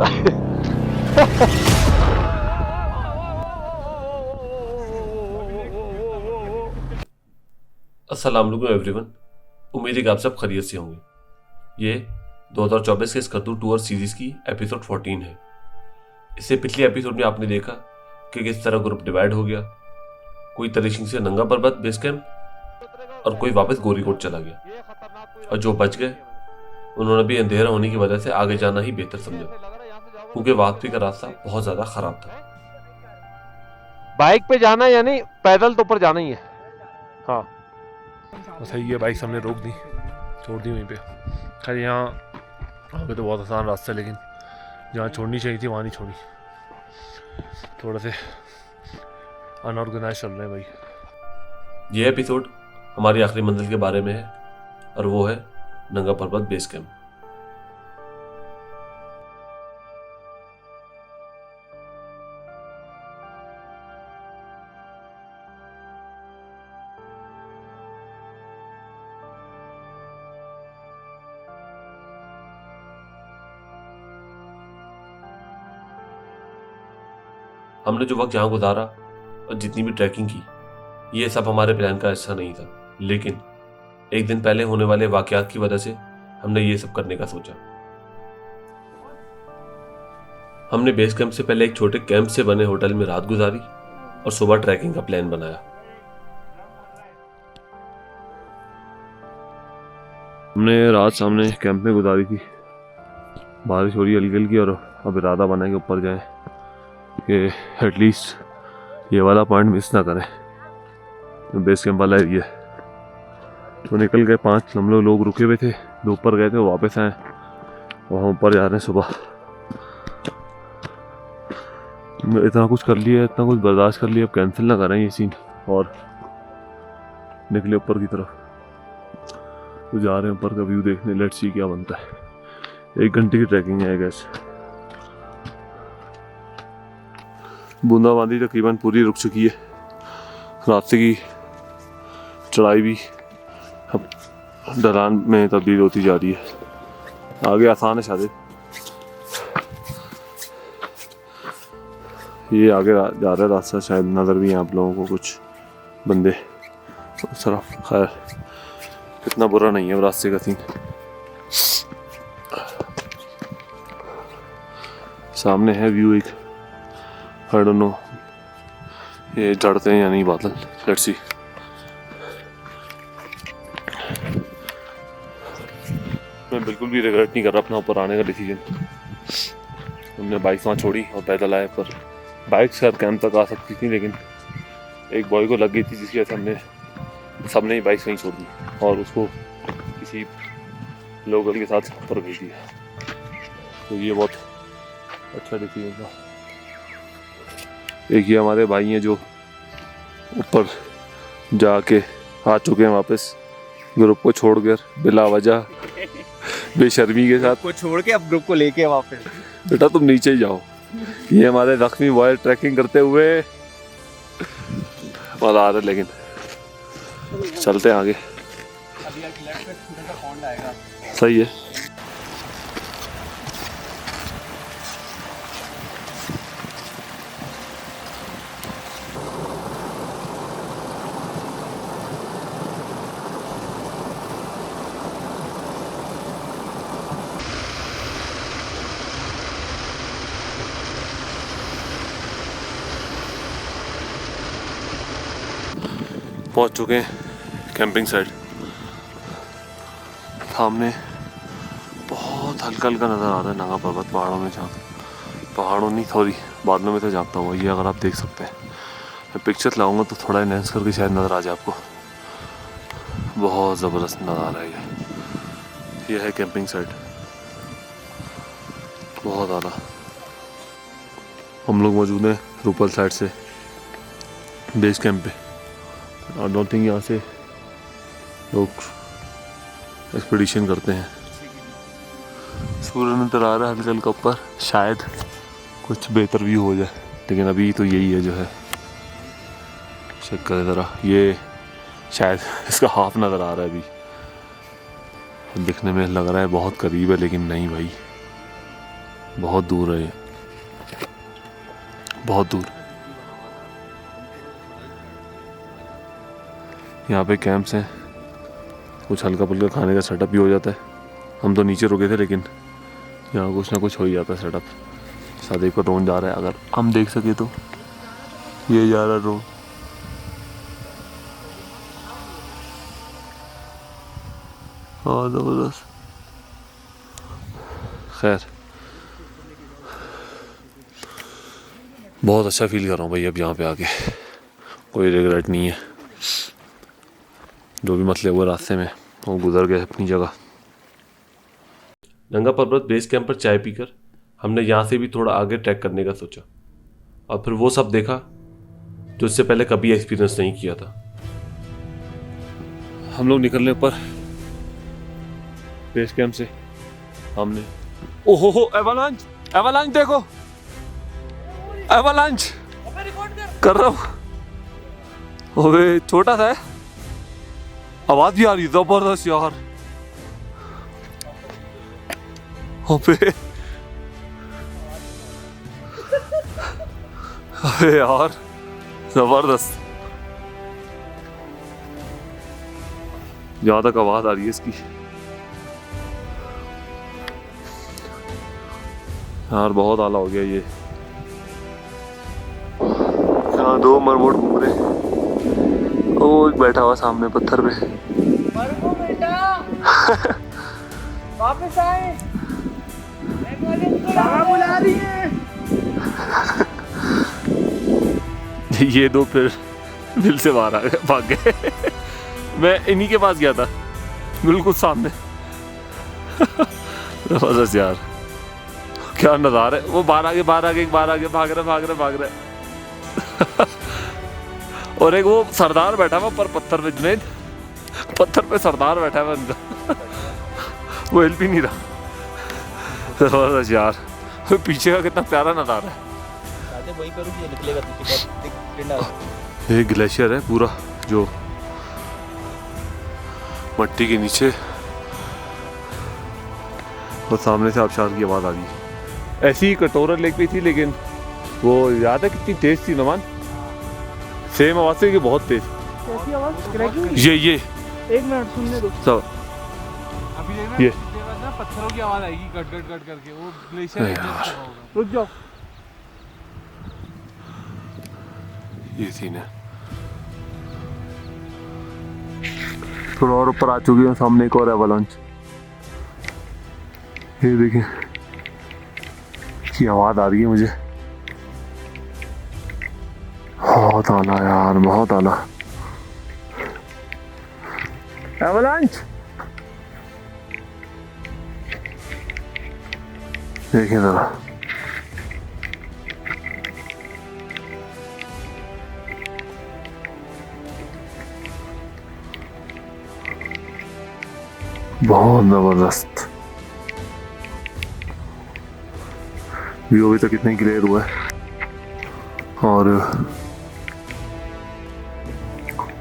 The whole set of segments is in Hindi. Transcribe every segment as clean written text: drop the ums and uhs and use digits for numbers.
जाता है। अस्सलाम वालेकुम एवरीवन। उम्मीद है कि आप सब खैरियत से होंगे। ये 2024 के स्कर्दू टूर सीरीज की एपिसोड 14 है। इससे पिछले एपिसोड में आपने देखा कि किस तरह ग्रुप डिवाइड हो गया। कोई तरीशिंग से नंगा पर्वत बेस कैंप और कोई वापस गोरीकोट चला गया, और जो बच गए उन्होंने भी अंधेरा होने की वजह से आगे जाना ही बेहतर समझा, क्योंकि वापसी का रास्ता बहुत ज्यादा खराब था। बाइक पे जाना है यानी पैदल तो ऊपर जाना ही है। हाँ सही है, बाइक हमने रोक दी, छोड़ दी वहीं पे। खैर यहाँ आगे तो बहुत आसान रास्ता है, लेकिन जहाँ छोड़नी चाहिए थी वहाँ नहीं छोड़ी। थोड़ा से अनऑर्गेनाइज चल रहे हैं भाई। यह एपिसोड हमारी आखिरी मंजिल के बारे में है, और वो है नंगा पर्वत बेस कैंप। हमने जो वक्त यहाँ गुजारा और जितनी भी ट्रैकिंग की, ये सब हमारे प्लान का हिस्सा नहीं था, लेकिन एक दिन पहले होने वाले वाकयात की वजह से हमने ये सब करने का सोचा। हमने बेस कैंप से पहले एक छोटे कैंप से बने होटल में रात गुजारी और सुबह ट्रैकिंग का प्लान बनाया। हमने रात सामने कैंप में गुजारी थी। बारिश हो रही हल्की हल्की, और अब इरादा बना के ऊपर जाएं कि एटलीस्ट ये वाला पॉइंट मिस ना करें, बेस कैंप वाला एरिया। तो निकल गए। 5 हम लोग रुके हुए थे, 2 ऊपर गए थे, वापस आए और हम ऊपर जा रहे हैं सुबह। इतना कुछ कर लिया, इतना कुछ बर्दाश्त कर लिया, अब कैंसिल ना करें ये सीन और निकले ऊपर की तरफ। तो जा रहे हैं ऊपर का व्यू देखने, लेट्स सी क्या बनता है। 1 घंटे की ट्रैकिंग है गैस। बूंदाबांदी तकरीबन पूरी रुक चुकी है। रास्ते की चढ़ाई भी अब ढलान में तब्दील होती जा रही है। आगे आसान है शायद, ये आगे जा रहा है रास्ता, शायद नज़र भी हैं आप लोगों को कुछ बंदे उस तरफ। खैर इतना बुरा नहीं है रास्ते का सीन। सामने है व्यू एक, आई डोंट नो ये चढ़ते हैं या नहीं बादल, लेट्स सी। मैं बिल्कुल भी रिग्रेट नहीं कर रहा अपना ऊपर आने का डिसीजन। हमने बाइक वहाँ छोड़ी और पैदल आए, पर बाइक शायद कैंप तक आ सकती थी, लेकिन एक बॉय को लग गई थी, जिसकी वजह से हमने सबने ही बाइक वहीं छोड़ दी और उसको किसी लोकल के साथ ऊपर भेज दिया। तो ये बहुत अच्छा डिसीजन था। एक ये हमारे भाई हैं जो ऊपर जाके आ चुके हैं वापस, ग्रुप को छोड़कर बिला वजह बेशर्मी के साथ। को छोड़ के अब ग्रुप को लेके वापस। बेटा तुम नीचे ही जाओ। ये हमारे जख्मी बॉय ट्रैकिंग करते हुए मजा आ रहा है, लेकिन चलते हैं आगे। सही है। पहुंच चुके हैं कैंपिंग साइट। सामने बहुत हल्का हल्का नज़र आ रहा है नंगा पर्वत, पहाड़ों में पहाड़ों नहीं सॉरी बादलों में से झाँकता हुआ। ये अगर आप देख सकते हैं, मैं पिक्चर लाऊंगा तो थोड़ा इनहेंस करके शायद नज़र आ जाए आपको। बहुत ज़बरदस्त नज़ारा है ये है कैंपिंग साइट, बहुत आला। हम लोग मौजूद हैं रूपल साइड से बेस कैंप पे। आई डोंट थिंक यहाँ से लोग एक्सपीडिशन करते हैं। सूर्य नजर आ रहा है हल्का हल्का ऊपर, शायद कुछ बेहतर व्यू हो जाए, लेकिन अभी तो यही है जो है। चेक करें ज़रा, ये शायद इसका हाफ नज़र आ रहा है अभी। दिखने में लग रहा है बहुत करीब है, लेकिन नहीं भाई, बहुत दूर है ये, बहुत दूर। यहाँ पे कैंप्स हैं, कुछ हल्का फुल्का खाने का सेटअप भी हो जाता है। हम तो नीचे रुके थे लेकिन यहाँ कुछ ना कुछ हो ही जाता है सेटअप। शायद एक ड्रोन जा रहा है, अगर हम देख सके तो। ये जा रहा है ड्रोन। हाँ ज़बरदस्त। खैर बहुत अच्छा फील कर रहा हूँ भाई अब यहाँ पे आके, कोई रिग्रेट नहीं है। जो भी मसले हुए रास्ते में वो गुजर गए अपनी जगह। नंगा पर्वत बेस कैंप पर चाय पीकर हमने यहाँ से भी थोड़ा आगे ट्रैक करने का सोचा और फिर वो सब देखा जो इससे पहले कभी एक्सपीरियंस नहीं किया था। हम लोग निकलने पर बेस कैंप से हमने ओहो एवालांच, एवालांच देखो, एवालांच कर रहा हूँ। ओए छोटा सा है, आवाज भी आ रही, जबरदस्त यार। अबे अबे यार जबरदस्त। जहां तक आवाज आ रही है इसकी यार, बहुत आला हो गया ये। यहाँ दो मरमोट घूम रहे, ओ एक बैठा हुआ सामने पत्थर पे। बेटा वापस आए, बुला रही है। ये दो फिर दिल से बाहर आ गए, भाग गए। मैं इन्हीं के पास गया था, बिल्कुल सामने। जबरदस्त यार, क्या नज़ारा है। वो बाहर आगे भाग रहे। और एक वो सरदार बैठा हुआ पर पत्थर पे, जुनैद पत्थर पे सरदार बैठा हुआ उनका। वो हेल्प ही नहीं रहा। जबरदस्त यार, पीछे का कितना प्यारा नज़ारा है। वही करूँ कि निकलेगा ये ग्लेशियर है पूरा, जो मट्टी के नीचे, और सामने से आबशार की आवाज़ आ रही है। ऐसी ही कटोरा लेक पे थी, लेकिन वो याद है कितनी तेज थी नमान, सेम आवाज़ से कि बहुत तेज। कैसी आवाज? क्रैकिंग? ये एक मिनट सुनने दो। सब अभी देखना ये ना पत्थरों की आवाज आएगी कट करके, वो ग्लेशियर यार। रुक जाओ। ये सीन है। थोड़ा और ऊपर आ चुकी है, सामने एक और एवालांच। ये देखिए की आवाज आ रही है मुझे, बहुत आला यार, बहुत आला। एवालांच देखिए जरा, बहुत जबरदस्त व्यू। अभी तक इतना क्लियर हुआ है और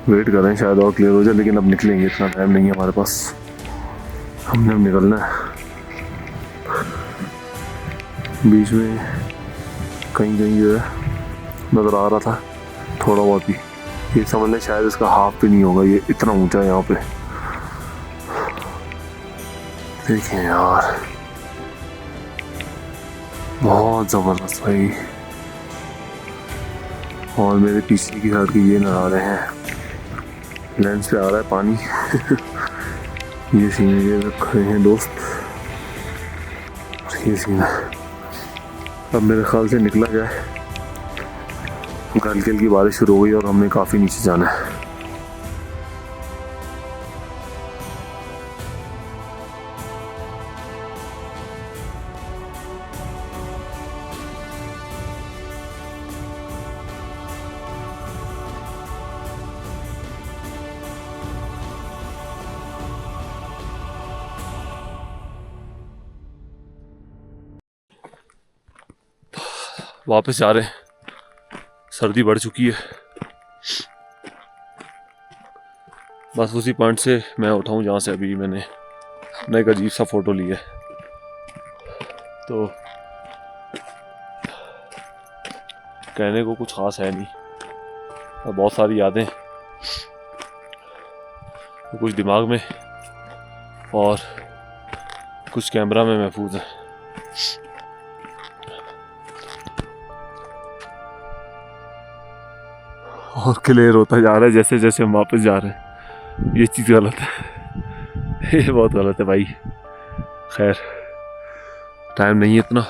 वेट कर रहे हैं शायद और क्लियर हो जाए, लेकिन अब निकलेंगे, इतना टाइम नहीं है हमारे पास, हमने अब निकलना है। बीच में कहीं जो है नज़र आ रहा था थोड़ा बहुत ही, ये समझ लें शायद इसका हाफ भी नहीं होगा, ये इतना ऊंचा है यहाँ पे। देखिए यार बहुत ज़बरदस्त भाई। और मेरे पीछे की साइड के ये नज़ारे हैं, लेंस पे आ रहा है पानी। ये सीन है, ये खड़े हैं दोस्त, ये सीन है। अब मेरे ख्याल से निकला जाए, हल्की हल्की बारिश शुरू हो गई और हमने काफ़ी नीचे जाना है। वापस जा रहे हैं, सर्दी बढ़ चुकी है। बस उसी पॉइंट से मैं उठाऊं जहाँ से अभी मैंने अपना एक अजीब सा फ़ोटो लिया है। तो कहने को कुछ खास है नहीं, और बहुत सारी यादें कुछ दिमाग में और कुछ कैमरा में महफूज है। और क्लियर होता जा रहा है जैसे जैसे हम वापस जा रहे हैं। ये चीज़ गलत है, ये बहुत गलत है भाई। खैर टाइम नहीं है इतना,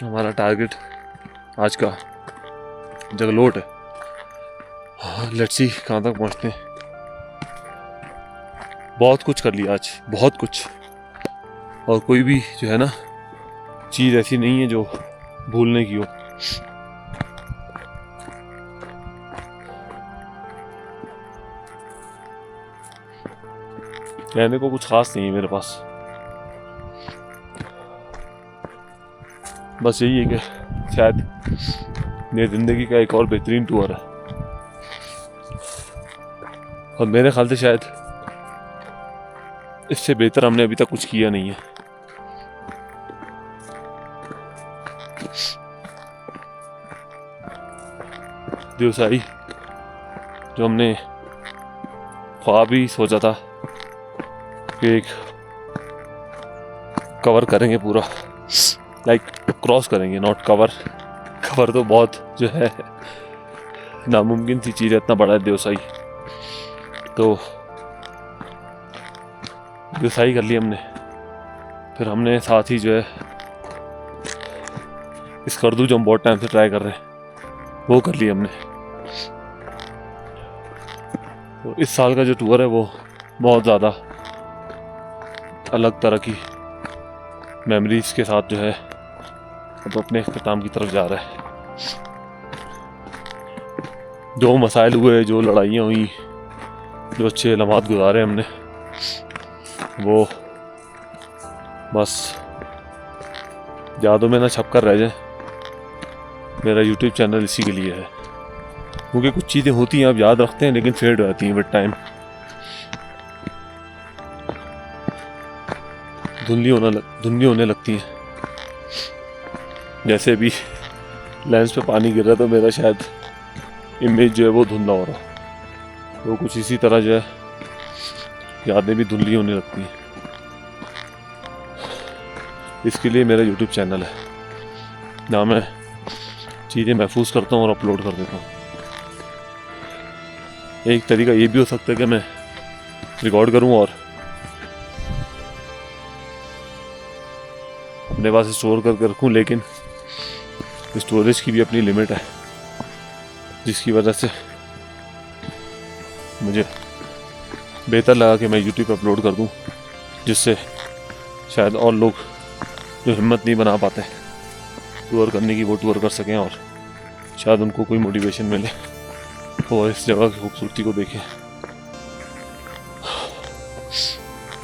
हमारा टारगेट आज का जगलोट है। लेट्स सी कहाँ तक पहुँचते हैं। बहुत कुछ कर लिया आज, बहुत कुछ, और कोई भी जो है ना चीज़ ऐसी नहीं है जो भूलने की हो। कहने को कुछ खास नहीं है मेरे पास, बस यही है कि शायद मेरी ज़िंदगी का एक और बेहतरीन टूर है, और मेरे ख्याल से शायद इससे बेहतर हमने अभी तक कुछ किया नहीं है। देवसाई जो हमने ख्वाब ही सोचा था कि एक कवर करेंगे पूरा, लाइक क्रॉस करेंगे, नॉट कवर। कवर तो बहुत जो है नामुमकिन सी चीज़ है, इतना बड़ा है देवसाई। तो देवसाई कर ली हमने, फिर हमने साथ ही जो है इस करदू जो हम बहुत टाइम से ट्राई कर रहे हैं वो कर लिया हमने। तो इस साल का जो टूर है वो बहुत ज़्यादा अलग तरह की मेमोरीज के साथ जो है अब अपने इख्तिताम की तरफ जा रहा है। जो मसाइल हुए, जो लड़ाइयाँ हुई, जो अच्छे लम्हात गुजारे हमने, वो बस यादों में ना छप कर रह जाए। मेरा YouTube चैनल इसी के लिए है, क्योंकि कुछ चीज़ें होती हैं आप याद रखते हैं लेकिन फेड हो जाती हैं विद टाइम, धुंधली होने लगती हैं। जैसे भी लेंस पे पानी गिर रहा तो मेरा शायद इमेज जो है वो धुंधला हो रहा, तो कुछ इसी तरह जो है यादें भी धुंधली होने लगती हैं। इसके लिए मेरा YouTube चैनल है, जहाँ मैं चीज़ें महफूज करता हूँ और अपलोड कर देता हूँ। एक तरीका ये भी हो सकता है कि मैं रिकॉर्ड करूँ और अपने पास स्टोर करके रखूँ, लेकिन स्टोरेज की भी अपनी लिमिट है, जिसकी वजह से मुझे बेहतर लगा कि मैं YouTube पर अपलोड कर दूँ, जिससे शायद और लोग जो हिम्मत नहीं बना पाते टूर करने की वो टूर कर सकें, और शायद उनको कोई मोटिवेशन मिले और इस जगह की खूबसूरती को देखें।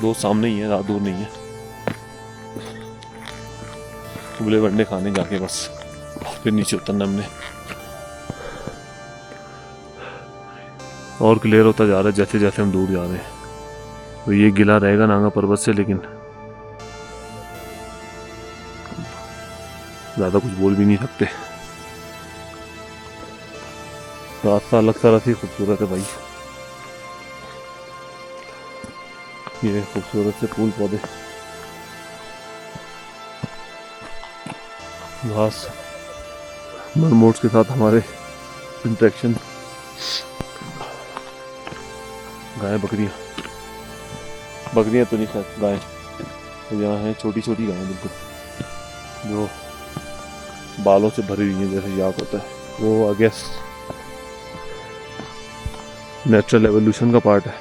दोस्त सामने ही है, ज़्यादा दूर नहीं है। उबले बंडे खाने जाके बस फिर नीचे उतरना हमने, और क्लियर होता जा रहा है जैसे जैसे हम दूर जा रहे हैं। तो ये गिला रहेगा नांगा पर्वत से, लेकिन ज़्यादा कुछ बोल भी नहीं सकते। रास्ता अलग तरह से खूबसूरत है भाई, ये खूबसूरत से फूल पौधे, घास, मरमोट्स के साथ हमारे इंटरेक्शन, गाय बकरियां तो नहीं शायद गाय, तो यहाँ हैं छोटी छोटी गायें बिल्कुल, जो बालों से भरी हुई हैं जैसे याक होता है। वो आई गेस नेचुरल एवोल्यूशन का पार्ट है,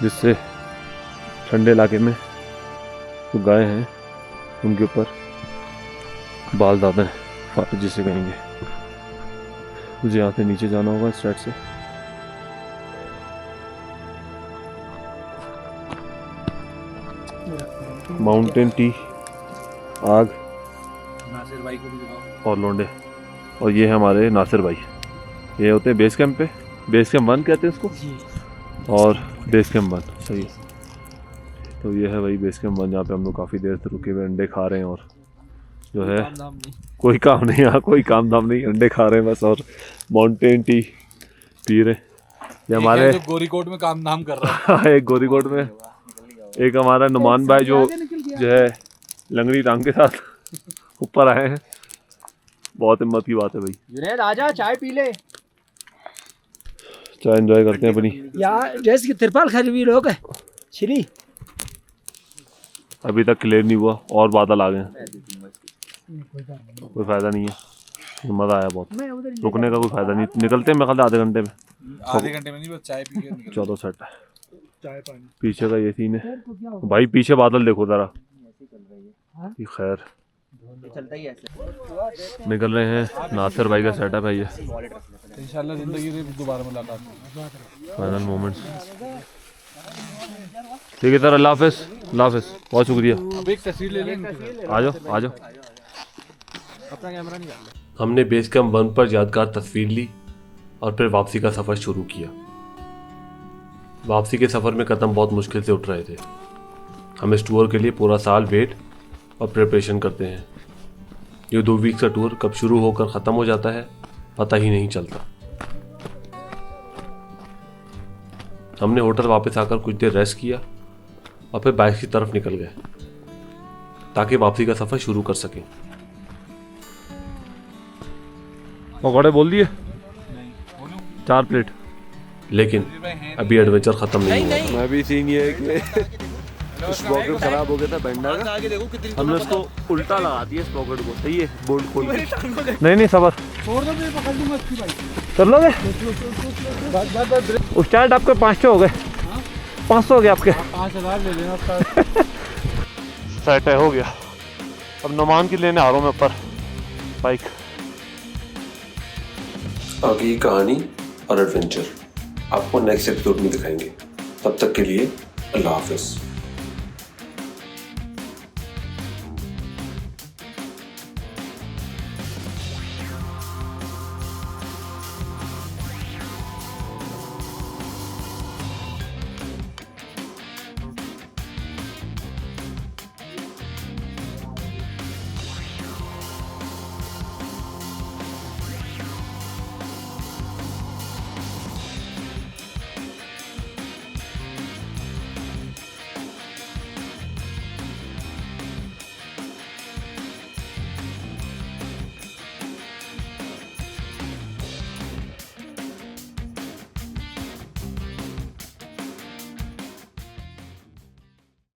जिससे ठंडे इलाके में जो गाय हैं उनके ऊपर बाल ज़्यादा हैं, जिसे कहेंगे। मुझे यहाँ से नीचे जाना होगा इस साइड से। माउंटेन टी, आग, नासिर भाई को भी दिखाओ। और लोंडे, और ये है हमारे नासिर भाई। ये होते हैं बेस कैंप पे, बेस कैंप 1 कहते हैं इसको, और बेस कैंप 1 सही है। तो ये है भाई बेस कैंप 1 जहाँ पे हम लोग काफ़ी देर से रुके हुए अंडे खा रहे हैं और जो है कोई काम नहीं, यहाँ कोई काम धाम नहीं, अंडे खा रहे हैं बस और माउंटेन टी पी रहे। ये हमारे गोरीकोट में काम नाम कर रहा है। एक गोरीकोट में एक हमारा नुमान भाई जो है लंगड़ी टांग के साथ ऊपर आए हैं। बहुत हिम्मत की बात है भाई। जुनैद आजा चाय पी ले चाय एंजॉय करते हैं अपनी। यार जैसे कि तिरपाल खरीदी लोग है श्री अभी तक क्लियर नहीं हुआ और बादल आ गए हैं, कोई फायदा नहीं है। मज़ा आया बहुत, रुकने का कोई फायदा नहीं। निकलते हैं मेरे ख्याल आधे घंटे में। आधे घंटे में नहीं, बस चाय पी के चलो सेट है। चाय पानी पीछे का ये सीन है भाई, पीछे बादल देखो जरा। खैर चलता ही ऐसे निकल रहे हैं। नासिर भाई का सेटअप है ये। इंशाल्लाह जिंदगी में दोबारा मुलाकात। Final moments. ठीक है सर, अल्लाह हाफिज़। अल्लाह हाफिज़, बहुत शुक्रिया। अब एक तस्वीर ले लें। आ जाओ आ जाओ। अपना कैमरा निकाल ले। हमने बेस कैंप 1 पर यादगार तस्वीर ली और फिर वापसी का सफ़र शुरू किया। वापसी के सफ़र में कदम बहुत मुश्किल से उठ रहे थे। हम इस टूर के लिए पूरा साल वेट और प्रिपरेशन करते हैं। ये 2 वीक्स का टूर कब शुरू होकर ख़त्म हो जाता है पता ही नहीं चलता। हमने होटल वापस आकर कुछ देर रेस्ट किया और फिर बाइक की तरफ निकल गए ताकि वापसी का सफ़र शुरू कर सकें। पकौड़े बोल दिए 4 प्लेट। लेकिन अभी एडवेंचर ख़त्म नहीं हुआ। मैं भी सीन ये है कि स्पॉकेट खराब हो गया था बेंडा का, हमने उसको उल्टा लगा दिया स्पॉकेट को। सही है, बोल्ट खोल के। नहीं सबर कर लोगे। उस चार्ट आपके 500 हो गए। 500 हो गए आपके। 5000 ले लेना। सेट है, हो गया। अब नुमान की लेने आ रहा हूँ मैं ऊपर बाइक। आगे की कहानी और एडवेंचर आपको नेक्स्ट एपिसोड में दिखाएंगे। तब तक के लिए अल्लाह हाफिज़।